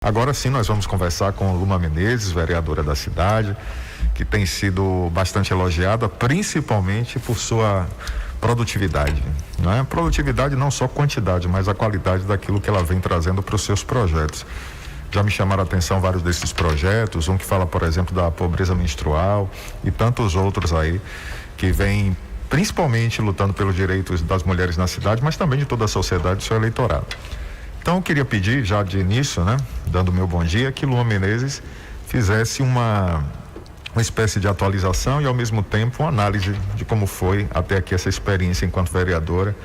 Agora sim, nós vamos conversar com Luma Menezes, vereadora da cidade, que tem sido bastante elogiada, principalmente por sua produtividade, né? Produtividade não só quantidade, mas a qualidade daquilo que ela vem trazendo para os seus projetos. Já me chamaram a atenção vários desses projetos, um que fala, por exemplo, da pobreza menstrual e tantos outros aí, que vem principalmente lutando pelos direitos das mulheres na cidade, mas também de toda a sociedade e seu eleitorado. Então eu queria pedir, já de início, né, dando o meu bom dia, que Luma Menezes fizesse uma espécie de atualização e ao mesmo tempo uma análise de como foi até aqui essa experiência enquanto vereadora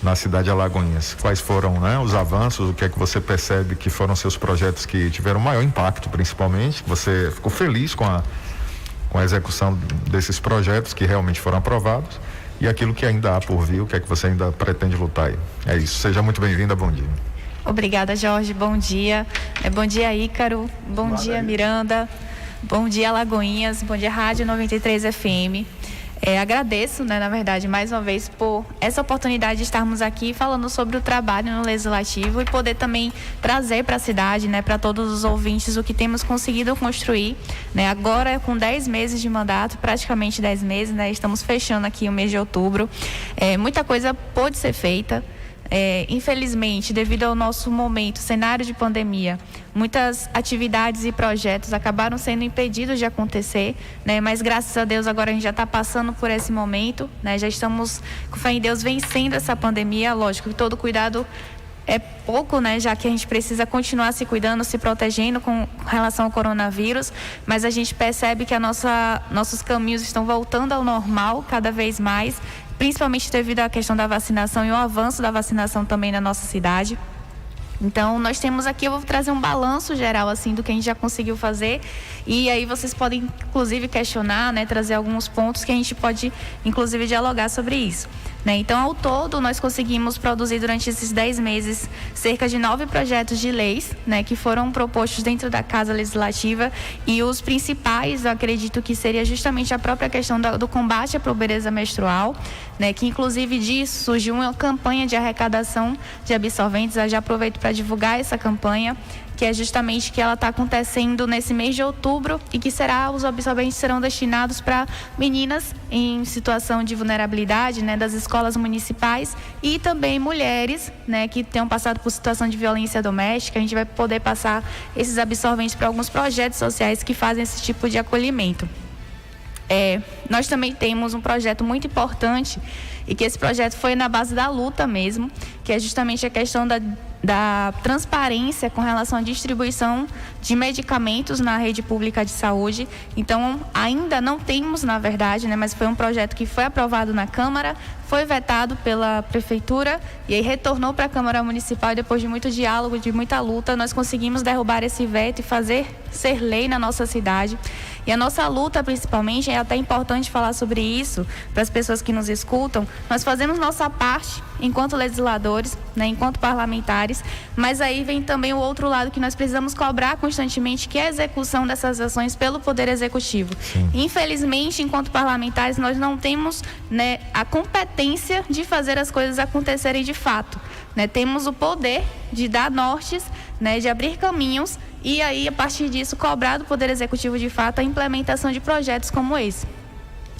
na cidade de Alagoinhas. Quais foram, né, os avanços, o que é que você percebe que foram seus projetos que tiveram maior impacto, principalmente, você ficou feliz com a execução desses projetos que realmente foram aprovados e aquilo que ainda há por vir, o que é que você ainda pretende lutar aí. É isso, seja muito bem-vinda, bom dia. Obrigada, Jorge, bom dia. Bom dia, Ícaro, bom dia, Miranda, bom dia, Alagoinhas, bom dia, Rádio 93 FM. Agradeço, né, na verdade, mais uma vez por essa oportunidade de estarmos aqui falando sobre o trabalho no Legislativo e poder também trazer para a cidade, né, para todos os ouvintes, o que temos conseguido construir, né, agora com 10 meses de mandato, praticamente 10 meses, né, estamos fechando aqui o mês de outubro. Muita coisa pôde ser feita. Infelizmente, devido ao nosso momento, cenário de pandemia, muitas atividades e projetos acabaram sendo impedidos de acontecer, né? Mas graças a Deus agora a gente já está passando por esse momento, né? Já estamos, com fé em Deus, vencendo essa pandemia. Lógico que todo cuidado é pouco, né? Já que a gente precisa continuar se cuidando, se protegendo com relação ao coronavírus, mas a gente percebe que nossos caminhos estão voltando ao normal cada vez mais, principalmente devido à questão da vacinação e o avanço da vacinação também na nossa cidade. Então, nós temos aqui, eu vou trazer um balanço geral, assim, do que a gente já conseguiu fazer, e aí vocês podem, inclusive, questionar, né, trazer alguns pontos que a gente pode, inclusive, dialogar sobre isso, né? Então, ao todo, nós conseguimos produzir durante esses 10 meses cerca de 9 projetos de leis, né, que foram propostos dentro da Casa Legislativa, e os principais, eu acredito que seria justamente a própria questão do combate à pobreza menstrual, né, que inclusive disso surgiu uma campanha de arrecadação de absorventes. Eu já aproveito para divulgar essa campanha, que é justamente que ela está acontecendo nesse mês de outubro e que os absorventes serão destinados para meninas em situação de vulnerabilidade, né, das escolas municipais, e também mulheres, né, que tenham passado por situação de violência doméstica. A gente vai poder passar esses absorventes para alguns projetos sociais que fazem esse tipo de acolhimento. Nós também temos um projeto muito importante, e que esse projeto foi na base da luta mesmo, que é justamente a questão da transparência com relação à distribuição de medicamentos na rede pública de saúde. Então, ainda não temos, na verdade, né, mas foi um projeto que foi aprovado na Câmara, foi vetado pela Prefeitura e aí retornou para a Câmara Municipal, e depois de muito diálogo, de muita luta, nós conseguimos derrubar esse veto e fazer ser lei na nossa cidade. E a nossa luta, principalmente, é até importante falar sobre isso para as pessoas que nos escutam. Nós fazemos nossa parte enquanto legisladores, né, enquanto parlamentares, mas aí vem também o outro lado que nós precisamos cobrar constantemente, que é a execução dessas ações pelo Poder Executivo. Sim. Infelizmente, enquanto parlamentares, nós não temos, né, a competência de fazer as coisas acontecerem de fato, né? Temos o poder de dar nortes, né, de abrir caminhos, e aí, a partir disso, cobrar do Poder Executivo, de fato, a implementação de projetos como esse.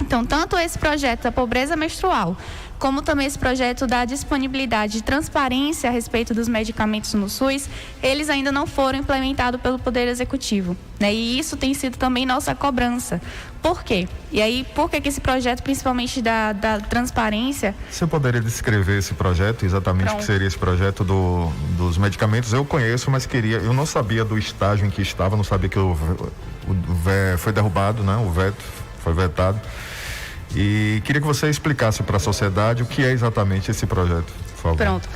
Então, tanto esse projeto da pobreza menstrual, como também esse projeto da disponibilidade de transparência a respeito dos medicamentos no SUS, eles ainda não foram implementados pelo Poder Executivo, né? E isso tem sido também nossa cobrança. Por quê? E aí, por que esse projeto, principalmente da transparência... Você poderia descrever esse projeto, exatamente o que seria esse projeto dos medicamentos? Eu conheço, mas eu não sabia do estágio em que estava, não sabia que foi derrubado, né? O veto foi vetado. E queria que você explicasse para a sociedade o que é exatamente esse projeto, por favor. Pronto.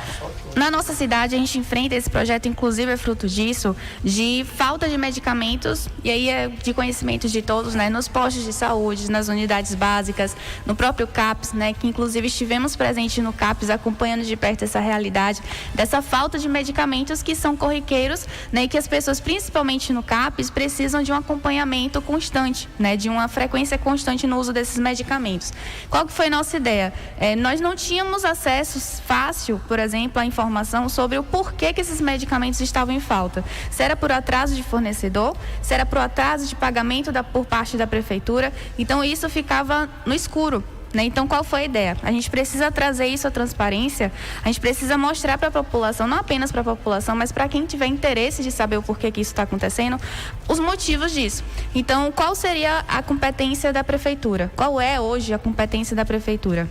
Na nossa cidade, a gente enfrenta esse projeto, inclusive é fruto disso, de falta de medicamentos, e aí é de conhecimento de todos, né? Nos postos de saúde, nas unidades básicas, no próprio CAPS, né? Que inclusive estivemos presentes no CAPS, acompanhando de perto essa realidade, dessa falta de medicamentos que são corriqueiros, né? E que as pessoas, principalmente no CAPS, precisam de um acompanhamento constante, né? De uma frequência constante no uso desses medicamentos. Qual que foi a nossa ideia? Nós não tínhamos acesso fácil, por exemplo, à informação informação sobre o porquê que esses medicamentos estavam em falta. Se era por atraso de fornecedor, se era por atraso de pagamento por parte da prefeitura. Então, isso ficava no escuro. Então, qual foi a ideia? A gente precisa trazer isso à transparência, a gente precisa mostrar para a população, não apenas para a população, mas para quem tiver interesse de saber o porquê que isso está acontecendo, os motivos disso. Então, qual seria a competência da prefeitura? Qual é hoje a competência da prefeitura?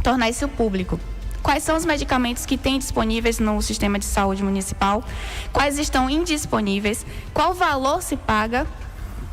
Tornar isso público. Quais são os medicamentos que tem disponíveis no sistema de saúde municipal? Quais estão indisponíveis? Qual valor se paga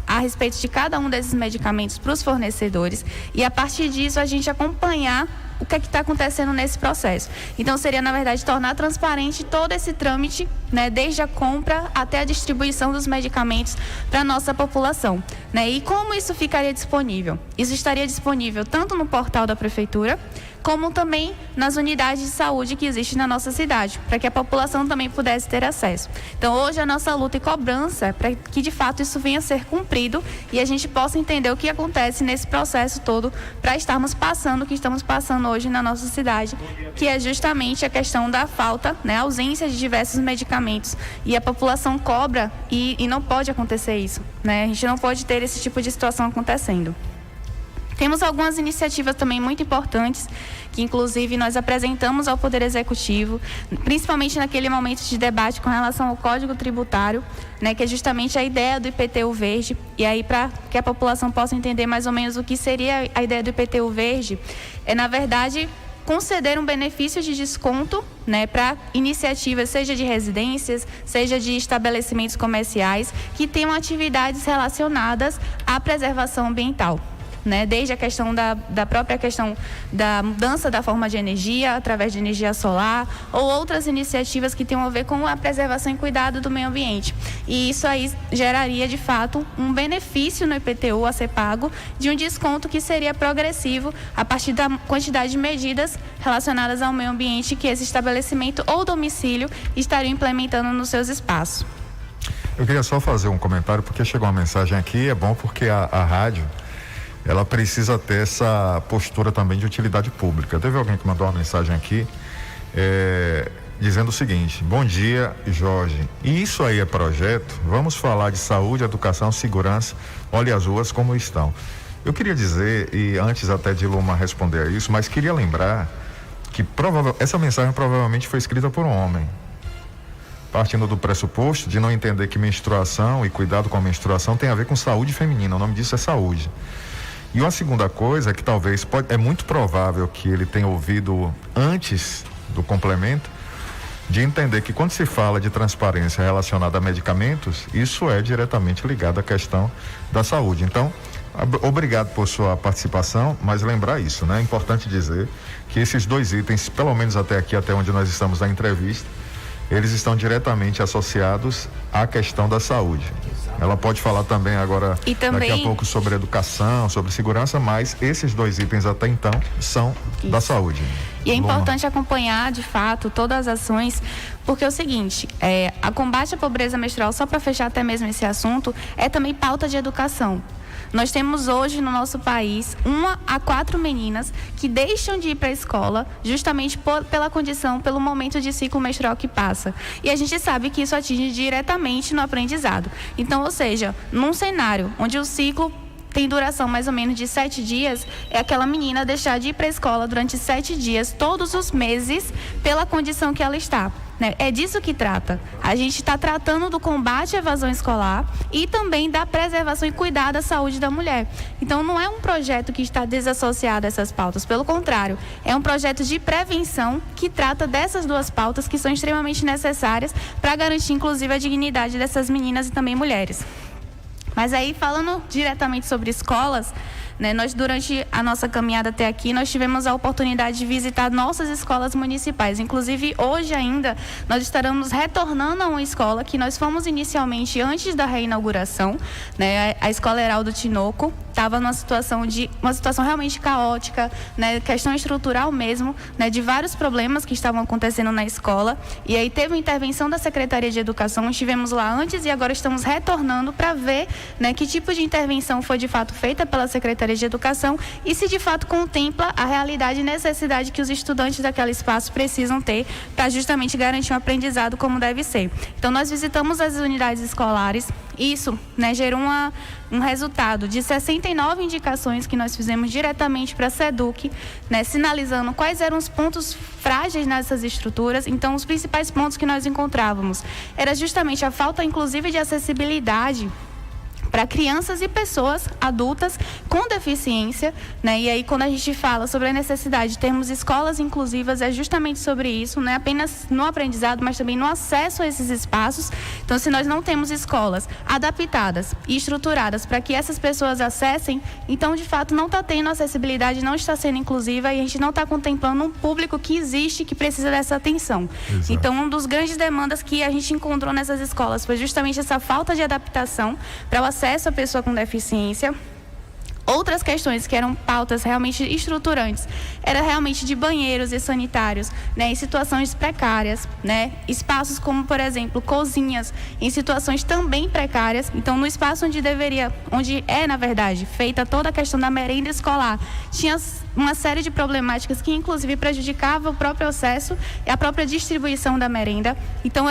a respeito de cada um desses medicamentos para os fornecedores e, a partir disso, a gente acompanhar o que está acontecendo nesse processo. Então, seria, na verdade, tornar transparente todo esse trâmite, desde a compra até a distribuição dos medicamentos para a nossa população. E como isso ficaria disponível? Isso estaria disponível tanto no portal da Prefeitura, como também nas unidades de saúde que existem na nossa cidade, para que a população também pudesse ter acesso. Então, hoje, a nossa luta e cobrança é para que, de fato, isso venha a ser cumprido e a gente possa entender o que acontece nesse processo todo para estarmos passando o que estamos passando hoje na nossa cidade, que é justamente a questão da falta, a ausência de diversos medicamentos. E a população cobra e não pode acontecer isso. A gente não pode ter esse tipo de situação acontecendo. Temos algumas iniciativas também muito importantes, que inclusive nós apresentamos ao Poder Executivo, principalmente naquele momento de debate com relação ao Código Tributário, que é justamente a ideia do IPTU verde. E aí, para que a população possa entender mais ou menos o que seria a ideia do IPTU verde, é, na verdade, conceder um benefício de desconto, para iniciativas, seja de residências, seja de estabelecimentos comerciais, que tenham atividades relacionadas à preservação ambiental. Desde a questão da própria questão da mudança da forma de energia, através de energia solar, ou outras iniciativas que tenham a ver com a preservação e cuidado do meio ambiente. E isso aí geraria, de fato, um benefício no IPTU a ser pago, de um desconto que seria progressivo a partir da quantidade de medidas relacionadas ao meio ambiente que esse estabelecimento ou domicílio estariam implementando nos seus espaços. Eu queria só fazer um comentário, porque chegou uma mensagem aqui, é bom porque a rádio, ela precisa ter essa postura também de utilidade pública. Teve alguém que mandou uma mensagem aqui dizendo o seguinte: bom dia, Jorge, isso aí é projeto? Vamos falar de saúde, educação, segurança, olhe as ruas como estão. Eu queria dizer, e antes até de Luma responder a isso, mas queria lembrar que essa mensagem provavelmente foi escrita por um homem, partindo do pressuposto de não entender que menstruação e cuidado com a menstruação tem a ver com saúde feminina. O nome disso é saúde. E uma segunda coisa é que talvez é muito provável que ele tenha ouvido antes do complemento, de entender que quando se fala de transparência relacionada a medicamentos, isso é diretamente ligado à questão da saúde. Então, obrigado por sua participação, mas lembrar isso, É importante dizer que esses dois itens, pelo menos até aqui, até onde nós estamos na entrevista, eles estão diretamente associados à questão da saúde. Ela pode falar também agora, daqui a pouco, sobre educação, sobre segurança, mas esses dois itens até então são da saúde. E é importante acompanhar, de fato, todas as ações, porque é o seguinte, a combate à pobreza menstrual, só para fechar até mesmo esse assunto, é também pauta de educação. Nós temos hoje no nosso país 1 a 4 meninas que deixam de ir para a escola justamente pela condição, pelo momento de ciclo menstrual que passa. E a gente sabe que isso atinge diretamente no aprendizado. Então, ou seja, num cenário onde o ciclo tem duração mais ou menos de 7 dias, é aquela menina deixar de ir para a escola durante 7 dias, todos os meses, pela condição que ela está. É disso que trata. A gente está tratando do combate à evasão escolar e também da preservação e cuidado da saúde da mulher. Então, não é um projeto que está desassociado a essas pautas. Pelo contrário, é um projeto de prevenção que trata dessas duas pautas que são extremamente necessárias para garantir, inclusive, a dignidade dessas meninas e também mulheres. Mas aí, falando diretamente sobre escolas, nós, durante a nossa caminhada até aqui, nós tivemos a oportunidade de visitar nossas escolas municipais. Inclusive, hoje ainda, nós estaremos retornando a uma escola que nós fomos inicialmente antes da reinauguração, a Escola Heraldo Tinoco, estava uma situação realmente caótica, né, questão estrutural mesmo, né, de vários problemas que estavam acontecendo na escola. E aí teve uma intervenção da Secretaria de Educação, estivemos lá antes e agora estamos retornando para ver, né, que tipo de intervenção foi de fato feita pela Secretaria de Educação e se de fato contempla a realidade e necessidade que os estudantes daquele espaço precisam ter para justamente garantir um aprendizado como deve ser. Então nós visitamos as unidades escolares, isso, né, gerou um resultado de 69 indicações que nós fizemos diretamente para a SEDUC, né, sinalizando quais eram os pontos frágeis nessas estruturas. Então, os principais pontos que nós encontrávamos era justamente a falta, inclusive, de acessibilidade para crianças e pessoas adultas com deficiência, né? E aí, quando a gente fala sobre a necessidade de termos escolas inclusivas, é justamente sobre isso, não é apenas no aprendizado, mas também no acesso a esses espaços. Então, se nós não temos escolas adaptadas e estruturadas para que essas pessoas acessem, então, de fato, não está tendo acessibilidade, não está sendo inclusiva e a gente não está contemplando um público que existe, que precisa dessa atenção. Exato. Então, uma das grandes demandas que a gente encontrou nessas escolas foi justamente essa falta de adaptação para o acesso à pessoa com deficiência. Outras questões que eram pautas realmente estruturantes era realmente de banheiros e sanitários, né, em situações precárias, né, espaços como, por exemplo, cozinhas em situações também precárias. Então, no espaço onde é, na verdade, feita toda a questão da merenda escolar, tinha uma série de problemáticas que, inclusive, prejudicava o próprio acesso e a própria distribuição da merenda. Então,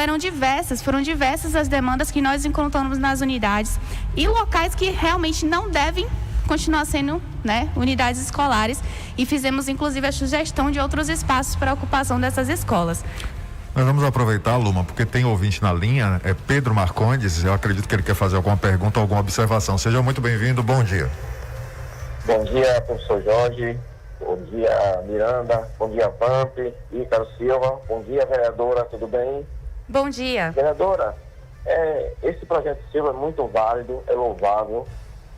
foram diversas as demandas que nós encontramos nas unidades e locais que realmente não devem continuar sendo, né, unidades escolares, e fizemos inclusive a sugestão de outros espaços para a ocupação dessas escolas. Nós vamos aproveitar, Luma, porque tem ouvinte na linha, é Pedro Marcondes. Eu acredito que ele quer fazer alguma pergunta, alguma observação. Seja muito bem-vindo, bom dia. Bom dia, professor Jorge, bom dia, Miranda, bom dia, Vamp, Ícaro Silva, bom dia, vereadora, tudo bem? Bom dia. Vereadora, esse projeto seu é muito válido, é louvável.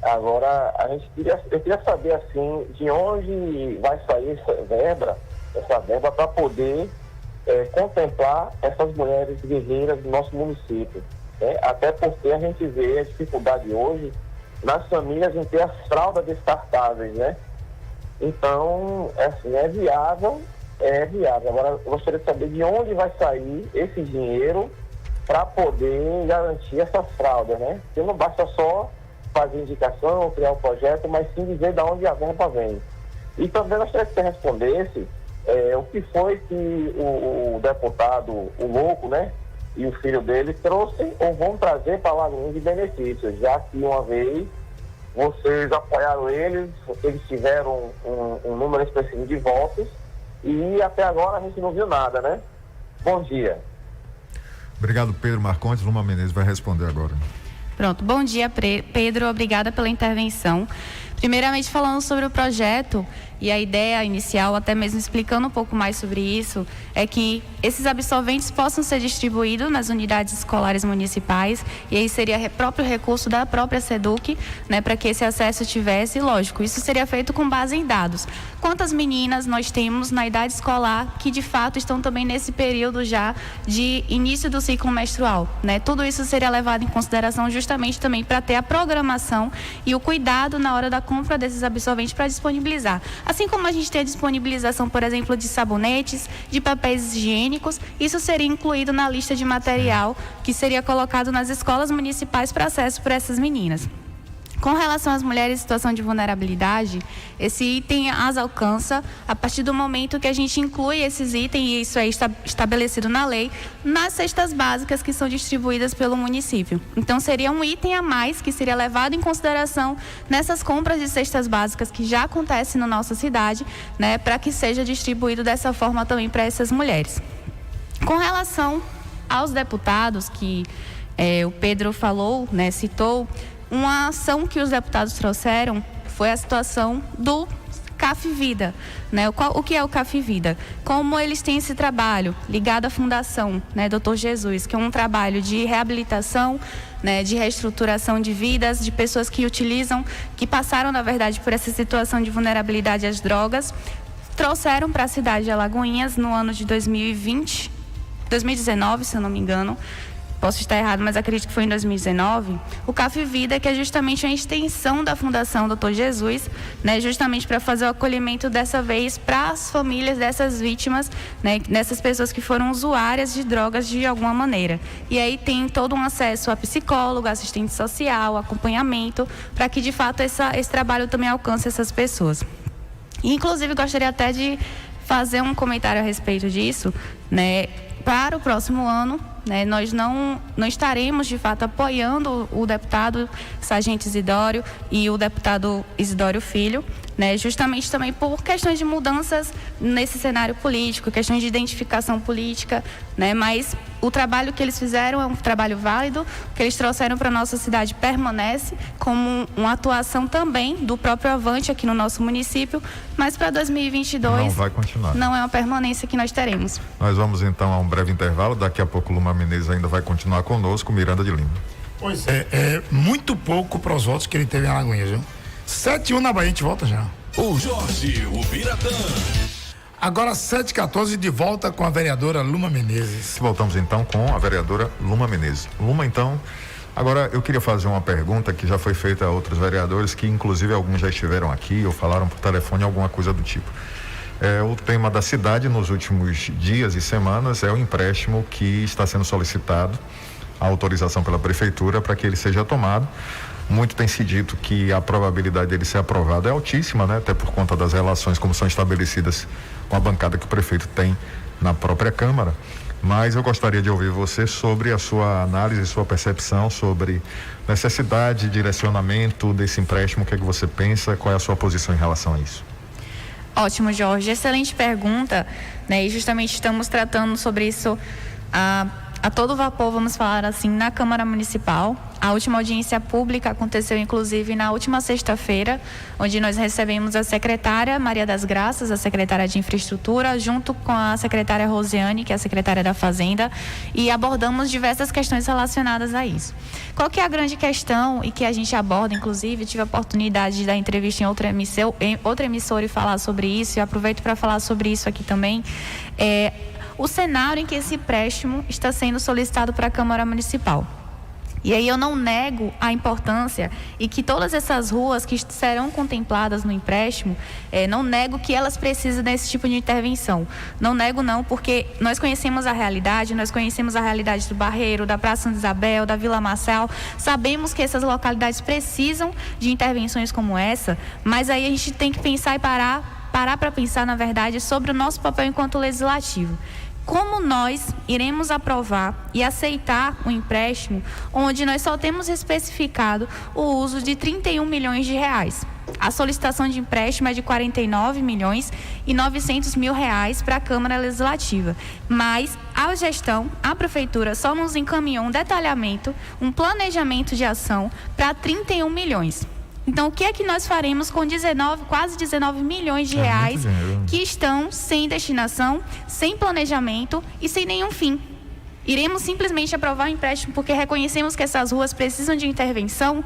Agora, eu queria saber, assim, de onde vai sair essa verba para poder contemplar essas mulheres guerreiras do nosso município, né? Até porque a gente vê a dificuldade hoje nas famílias em ter as fraldas descartáveis, né? Então, assim, é viável. Agora, eu gostaria de saber de onde vai sair esse dinheiro para poder garantir essas fraldas, né? Porque não basta só fazer indicação, criar um projeto, mas sim dizer de onde a verba vem. E também gostaria que você respondesse o que foi que o deputado, o Louco, né, e o filho dele trouxem ou vão trazer para Lagoinhas de benefícios, já que uma vez vocês apoiaram eles tiveram um número específico de votos e até agora a gente não viu nada, né? Bom dia. Obrigado, Pedro Marcondes. Luma Menezes vai responder agora. Pronto, bom dia, Pedro, obrigada pela intervenção. Primeiramente, falando sobre o projeto e a ideia inicial, até mesmo explicando um pouco mais sobre isso, é que esses absorventes possam ser distribuídos nas unidades escolares municipais, e aí seria próprio recurso da própria SEDUC, né, para que esse acesso tivesse, lógico, isso seria feito com base em dados. Quantas meninas nós temos na idade escolar que de fato estão também nesse período já de início do ciclo menstrual, né? Tudo isso seria levado em consideração justamente também para ter a programação e o cuidado na hora da compra desses absorventes para disponibilizar. Assim como a gente tem a disponibilização, por exemplo, de sabonetes, de papéis higiênicos, isso seria incluído na lista de material que seria colocado nas escolas municipais para acesso para essas meninas. Com relação às mulheres em situação de vulnerabilidade, esse item as alcança a partir do momento que a gente inclui esses itens, e isso é estabelecido na lei, nas cestas básicas que são distribuídas pelo município. Então, seria um item a mais que seria levado em consideração nessas compras de cestas básicas que já acontecem na nossa cidade, né, para que seja distribuído dessa forma também para essas mulheres. Com relação aos deputados que o Pedro falou, né, citou, uma ação que os deputados trouxeram foi a situação do CAF Vida, né? O que é o CAF Vida? Como eles têm esse trabalho ligado à Fundação, né, Dr. Jesus, que é um trabalho de reabilitação, né, de reestruturação de vidas, de pessoas que passaram, na verdade, por essa situação de vulnerabilidade às drogas, trouxeram para a cidade de Alagoinhas no ano de 2019, se eu não me engano, posso estar errado, mas acredito que foi em 2019, o CAF Vida, que é justamente uma extensão da Fundação Dr. Jesus, né, justamente para fazer o acolhimento dessa vez para as famílias dessas vítimas, né, dessas pessoas que foram usuárias de drogas de alguma maneira. E aí tem todo um acesso a psicólogo, assistente social, acompanhamento, para que de fato esse trabalho também alcance essas pessoas. Inclusive, gostaria até de fazer um comentário a respeito disso, né? Para o próximo ano, né, nós não estaremos, de fato, apoiando o deputado Sargento Isidório e o deputado Isidório Filho, né, justamente também por questões de mudanças nesse cenário político, questões de identificação política, né, mas o trabalho que eles fizeram é um trabalho válido, o que eles trouxeram para a nossa cidade permanece como uma atuação também do próprio Avante aqui no nosso município, mas para 2022 não vai continuar. Não é uma permanência que nós teremos. Nós vamos então a um breve intervalo, daqui a pouco Luma Menezes ainda vai continuar conosco, Miranda de Lima. Pois é muito pouco para os votos que ele teve em Alagoinhas, viu? 7-1 na Bahia, a gente volta já. O Jorge, o Biratã. Agora 7h14, de volta com a vereadora Luma Menezes. Voltamos então com a vereadora Luma Menezes. Luma, então, agora eu queria fazer uma pergunta que já foi feita a outros vereadores, que inclusive alguns já estiveram aqui ou falaram por telefone, alguma coisa do tipo. O tema da cidade nos últimos dias e semanas é o empréstimo que está sendo solicitado, a autorização pela prefeitura para que ele seja tomado. Muito tem se dito que a probabilidade dele ser aprovado é altíssima, né? Até por conta das relações como são estabelecidas com a bancada que o prefeito tem na própria Câmara. Mas eu gostaria de ouvir você sobre a sua análise, sua percepção sobre necessidade, direcionamento desse empréstimo. O que é que você pensa? Qual é a sua posição em relação a isso? Ótimo, Jorge. Excelente pergunta, né? E justamente estamos tratando sobre isso a todo vapor, vamos falar assim, na Câmara Municipal. A última audiência pública aconteceu, inclusive, na última sexta-feira, onde nós recebemos a secretária Maria das Graças, a secretária de Infraestrutura, junto com a secretária Rosiane, que é a secretária da Fazenda, e abordamos diversas questões relacionadas a isso. Qual que é a grande questão e que a gente aborda, inclusive, tive a oportunidade de dar entrevista em outra emissora e falar sobre isso, e aproveito para falar sobre isso aqui também, o cenário em que esse empréstimo está sendo solicitado para a Câmara Municipal. E aí eu não nego a importância e que todas essas ruas que serão contempladas no empréstimo, não nego que elas precisam desse tipo de intervenção. Não nego não, porque nós conhecemos a realidade do Barreiro, da Praça Santa Isabel, da Vila Marcel, sabemos que essas localidades precisam de intervenções como essa, mas aí a gente tem que pensar e parar para pensar, na verdade, sobre o nosso papel enquanto legislativo. Como nós iremos aprovar e aceitar o empréstimo onde nós só temos especificado o uso de 31 milhões de reais. A solicitação de empréstimo é de 49 milhões e 900 mil reais para a Câmara Legislativa. Mas a gestão, a Prefeitura só nos encaminhou um detalhamento, um planejamento de ação para 31 milhões. Então, o que é que nós faremos com quase 19 milhões de reais que estão sem destinação, sem planejamento e sem nenhum fim? Iremos simplesmente aprovar o empréstimo porque reconhecemos que essas ruas precisam de intervenção?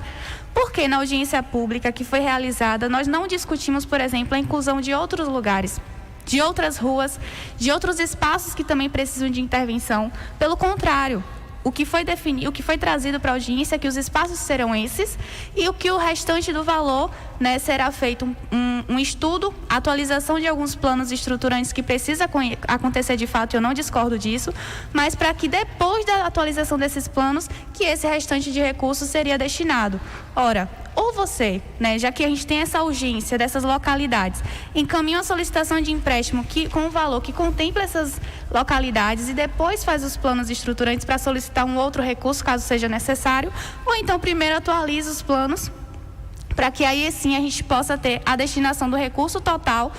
Porque na audiência pública que foi realizada, nós não discutimos, por exemplo, a inclusão de outros lugares, de outras ruas, de outros espaços que também precisam de intervenção. Pelo contrário, o que foi definido, o que foi trazido para a audiência é que os espaços serão esses e o que o restante do valor, né, será feito um estudo, atualização de alguns planos estruturantes que precisa acontecer de fato, eu não discordo disso, mas para que depois da atualização desses planos, que esse restante de recursos seria destinado. Ora, ou você, né, já que a gente tem essa urgência dessas localidades, encaminha uma solicitação de empréstimo com um valor que contempla essas localidades e depois faz os planos estruturantes para solicitar um outro recurso, caso seja necessário, ou então primeiro atualiza os planos para que aí sim a gente possa ter a destinação do recurso total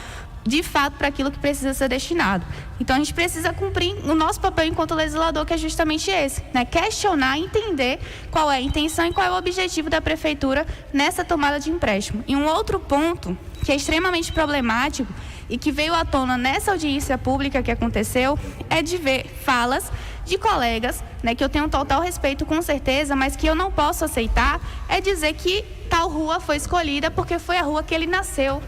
de fato para aquilo que precisa ser destinado. Então a gente precisa cumprir o nosso papel enquanto legislador, que é justamente esse, né? Questionar, entender qual é a intenção e qual é o objetivo da prefeitura nessa tomada de empréstimo. E um outro ponto que é extremamente problemático e que veio à tona nessa audiência pública que aconteceu é de ver falas de colegas, né, que eu tenho total respeito com certeza, mas que eu não posso aceitar, é dizer que tal rua foi escolhida porque foi a rua que ele nasceu.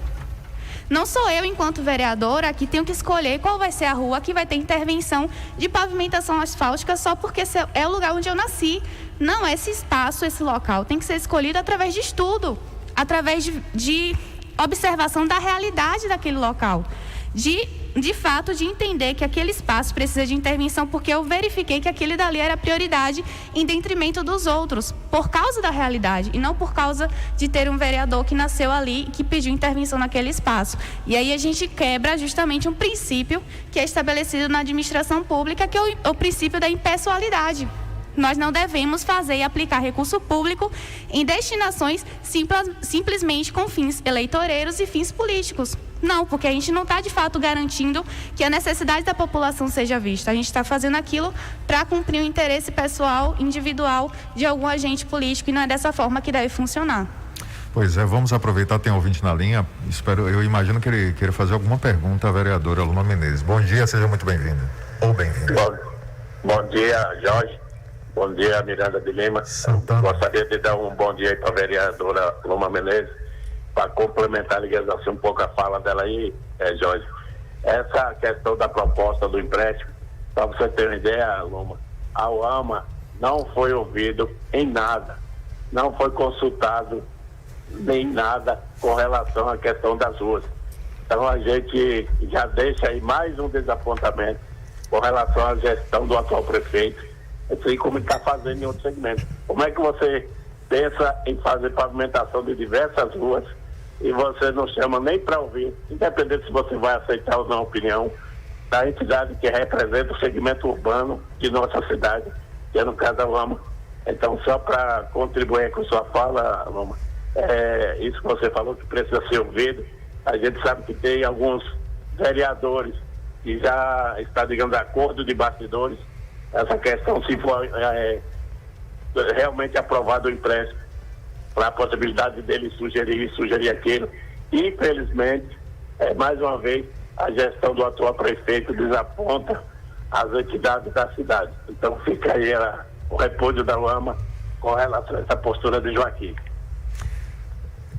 Não sou eu, enquanto vereadora, que tenho que escolher qual vai ser a rua que vai ter intervenção de pavimentação asfáltica só porque é o lugar onde eu nasci. Não, esse espaço, esse local tem que ser escolhido através de estudo, através de observação da realidade daquele local. De fato, de entender que aquele espaço precisa de intervenção porque eu verifiquei que aquele dali era prioridade em detrimento dos outros, por causa da realidade e não por causa de ter um vereador que nasceu ali e que pediu intervenção naquele espaço. E aí a gente quebra justamente um princípio que é estabelecido na administração pública, que é o princípio da impessoalidade. Nós não devemos fazer e aplicar recurso público em destinações simplesmente com fins eleitoreiros e fins políticos. Não, porque a gente não está de fato garantindo que a necessidade da população seja vista. A gente está fazendo aquilo para cumprir o interesse pessoal, individual de algum agente político e não é dessa forma que deve funcionar. Pois é, vamos aproveitar, tem um ouvinte na linha. Eu imagino que ele queira fazer alguma pergunta à vereadora Luma Menezes. Bom dia, seja muito bem-vinda. Ou bem-vinda. Bom dia, Jorge. Bom dia, Miranda de Lima. Gostaria de dar um bom dia aí para a vereadora Luma Menezes, para complementar, digamos assim, um pouco a fala dela aí, Jorge. Essa questão da proposta do empréstimo, para você ter uma ideia, Luma, a UAMA não foi ouvido em nada, não foi consultado nem nada com relação à questão das ruas. Então a gente já deixa aí mais um desapontamento com relação à gestão do atual prefeito, assim como ele está fazendo em outros segmentos. Como é que você pensa em fazer pavimentação de diversas ruas e você não chama nem para ouvir, independente se você vai aceitar ou não a opinião da entidade que representa o segmento urbano de nossa cidade, que é no caso da UAMA. Então, só para contribuir com sua fala, Luma, isso que você falou que precisa ser ouvido, a gente sabe que tem alguns vereadores que já está, digamos, acordo de bastidores, essa questão, se for realmente aprovado o empréstimo, para a possibilidade dele sugerir aquilo. Infelizmente, mais uma vez, a gestão do atual prefeito desaponta as entidades da cidade. Então fica aí o repúdio da UAMA com relação a essa postura de Joaquim.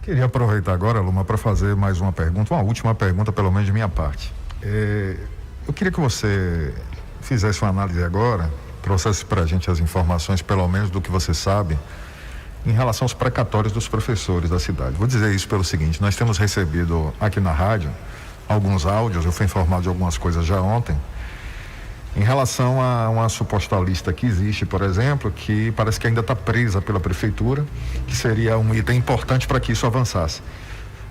Queria aproveitar agora, Luma, para fazer mais uma pergunta, uma última pergunta, pelo menos de minha parte. Eu queria que você fizesse uma análise agora, trouxesse para a gente as informações, pelo menos do que você sabe, em relação aos precatórios dos professores da cidade. Vou dizer isso pelo seguinte: nós temos recebido aqui na rádio alguns áudios, eu fui informado de algumas coisas já ontem, em relação a uma suposta lista que existe, por exemplo, que parece que ainda está presa pela prefeitura, que seria um item importante para que isso avançasse.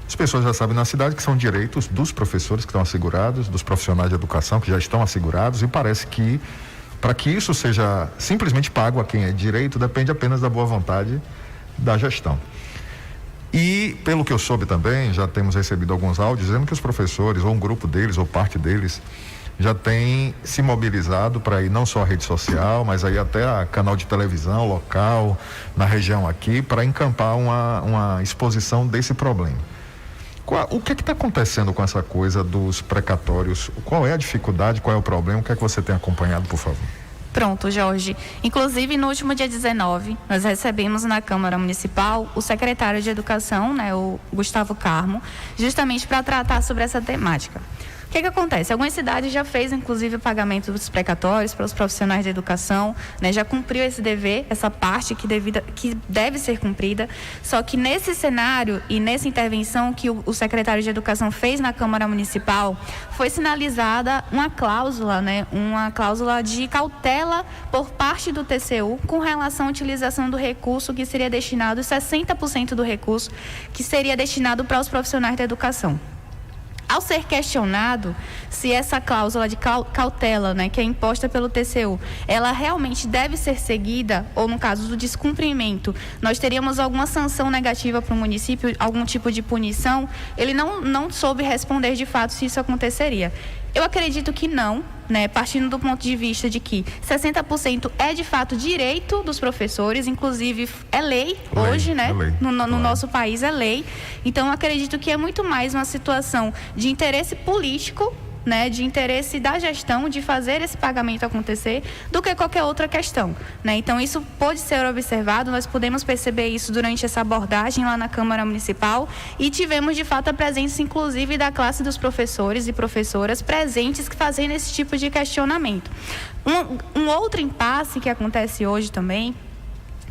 As pessoas já sabem na cidade que são direitos dos professores que estão assegurados, dos profissionais de educação que já estão assegurados, e parece que para que isso seja simplesmente pago a quem é direito, depende apenas da boa vontade da gestão. E, pelo que eu soube também, já temos recebido alguns áudios dizendo que os professores, ou um grupo deles, ou parte deles, já tem se mobilizado para ir não só à rede social, mas aí até a canal de televisão local, na região aqui, para encampar uma exposição desse problema. O que está acontecendo com essa coisa dos precatórios? Qual é a dificuldade, qual é o problema? O que é que você tem acompanhado, por favor? Pronto, Jorge. Inclusive, no último dia 19, nós recebemos na Câmara Municipal o secretário de Educação, o Gustavo Carmo, justamente para tratar sobre essa temática. O que acontece? Algumas cidades já fez, inclusive, o pagamento dos precatórios para os profissionais de educação, já cumpriu esse dever, essa parte que deve ser cumprida, só que nesse cenário e nessa intervenção que o secretário de Educação fez na Câmara Municipal, foi sinalizada uma cláusula de cautela por parte do TCU com relação à utilização do recurso que seria destinado, 60% do recurso que seria destinado para os profissionais da educação. Ao ser questionado se essa cláusula de cautela, que é imposta pelo TCU, ela realmente deve ser seguida, ou no caso do descumprimento, nós teríamos alguma sanção negativa para o município, algum tipo de punição, ele não soube responder de fato se isso aconteceria. Eu acredito que não, partindo do ponto de vista de que 60% é de fato direito dos professores, inclusive é lei hoje, é lei. No nosso país é lei. Então, eu acredito que é muito mais uma situação de interesse político né, de interesse da gestão de fazer esse pagamento acontecer do que qualquer outra questão, né? Então isso pode ser observado, nós podemos perceber isso durante essa abordagem lá na Câmara Municipal e tivemos de fato a presença inclusive da classe dos professores e professoras presentes que fazendo esse tipo de questionamento. Um outro impasse que acontece hoje também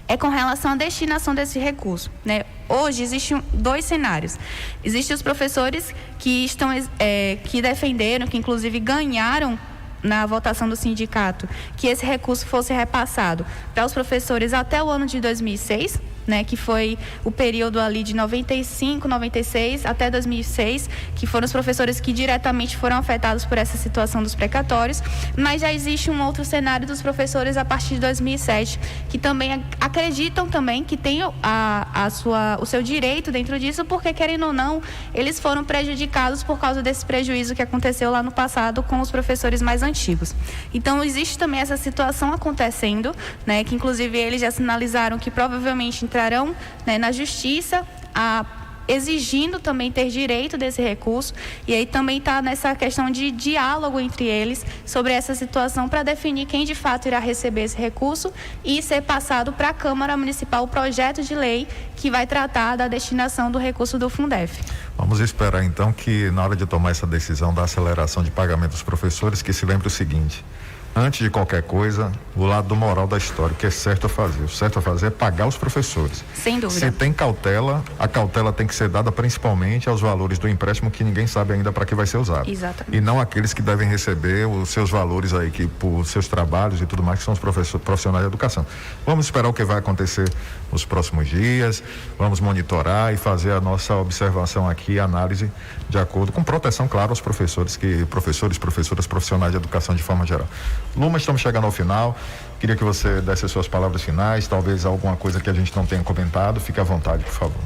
é com relação à destinação desse recurso, né? Hoje existem dois cenários. Existem os professores que que defenderam, que inclusive ganharam na votação do sindicato, que esse recurso fosse repassado para os professores até o ano de 2006, né, que foi o período ali de 95, 96 até 2006, que foram os professores que diretamente foram afetados por essa situação dos precatórios, mas já existe um outro cenário dos professores a partir de 2007, que também acreditam também que tem o seu direito dentro disso, porque querendo ou não, eles foram prejudicados por causa desse prejuízo que aconteceu lá no passado com os professores mais antigos. Então existe também essa situação acontecendo, né, que inclusive eles já sinalizaram que provavelmente entrarão, né, na justiça, exigindo também ter direito desse recurso, e aí também está nessa questão de diálogo entre eles sobre essa situação para definir quem de fato irá receber esse recurso e ser passado para a Câmara Municipal o projeto de lei que vai tratar da destinação do recurso do Fundef. Vamos esperar então que na hora de tomar essa decisão da aceleração de pagamento dos professores, que se lembre o seguinte: antes de qualquer coisa, o lado moral da história, o que é certo a fazer. O certo a fazer é pagar os professores. Sem dúvida. Se tem cautela, a cautela tem que ser dada principalmente aos valores do empréstimo, que ninguém sabe ainda para que vai ser usado. Exatamente. E não aqueles que devem receber os seus valores aí, que por seus trabalhos e tudo mais, que são os profissionais de educação. Vamos esperar o que vai acontecer nos próximos dias, vamos monitorar e fazer a nossa observação aqui, análise de acordo com proteção, claro, aos professores, professoras, profissionais de educação de forma geral. Luma, estamos chegando ao final. Queria que você desse as suas palavras finais, talvez alguma coisa que a gente não tenha comentado. Fique à vontade, por favor.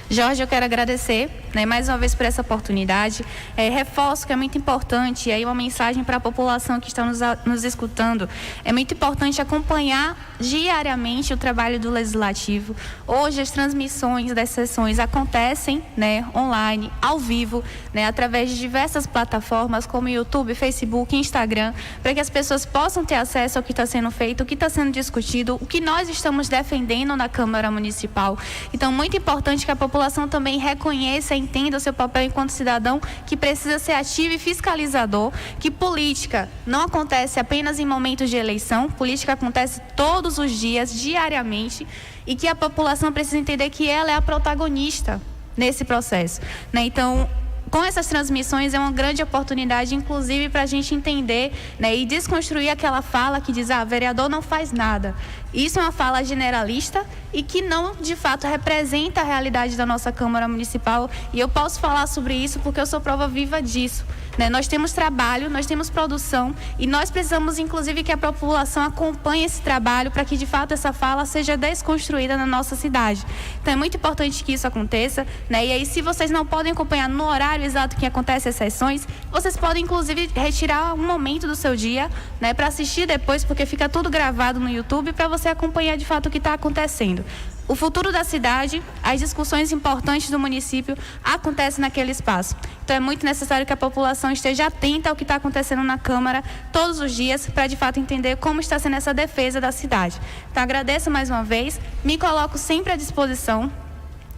Jorge, eu quero agradecer, né, mais uma vez por essa oportunidade. Reforço que é muito importante, e aí uma mensagem para a população que está nos escutando. É muito importante acompanhar diariamente o trabalho do Legislativo. Hoje as transmissões das sessões acontecem, né, online, ao vivo, né, através de diversas plataformas como YouTube, Facebook, Instagram, para que as pessoas possam ter acesso ao que está sendo feito, o que está sendo discutido, o que nós estamos defendendo na Câmara Municipal. Então, muito importante que a população também reconheça e entenda o seu papel enquanto cidadão, que precisa ser ativo e fiscalizador, que política não acontece apenas em momentos de eleição, política acontece todos os dias, diariamente, e que a população precisa entender que ela é a protagonista nesse processo, né? Então, com essas transmissões é uma grande oportunidade, inclusive, para a gente entender, né, e desconstruir aquela fala que diz, vereador não faz nada. Isso é uma fala generalista e que não, de fato, representa a realidade da nossa Câmara Municipal. E eu posso falar sobre isso porque eu sou prova viva disso, né? Nós temos trabalho, nós temos produção e nós precisamos, inclusive, que a população acompanhe esse trabalho para que, de fato, essa fala seja desconstruída na nossa cidade. Então, é muito importante que isso aconteça, né? E aí, se vocês não podem acompanhar no horário exato que acontecem as sessões, vocês podem, inclusive, retirar um momento do seu dia, né, para assistir depois, porque fica tudo gravado no YouTube, para você acompanhar, de fato, o que está acontecendo. O futuro da cidade, as discussões importantes do município acontecem naquele espaço. Então é muito necessário que a população esteja atenta ao que está acontecendo na Câmara todos os dias para de fato entender como está sendo essa defesa da cidade. Então agradeço mais uma vez, me coloco sempre à disposição.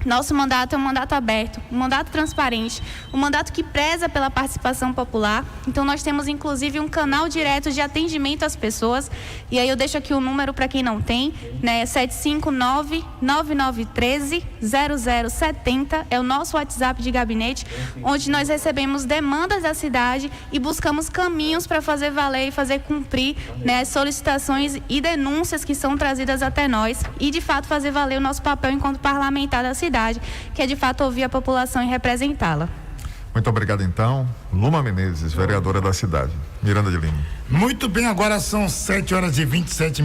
Nosso mandato é um mandato aberto, um mandato transparente, um mandato que preza pela participação popular. Então, nós temos, inclusive, um canal direto de atendimento às pessoas. E aí eu deixo aqui o número para quem não tem, né? 759-9913-0070. É o nosso WhatsApp de gabinete, onde nós recebemos demandas da cidade e buscamos caminhos para fazer valer e fazer cumprir, né, as solicitações e denúncias que são trazidas até nós e, de fato, fazer valer o nosso papel enquanto parlamentar da cidade, que é de fato ouvir a população e representá-la. Muito obrigado então. Luma Menezes, vereadora da cidade. Miranda de Lima. Muito bem, agora são 7h27.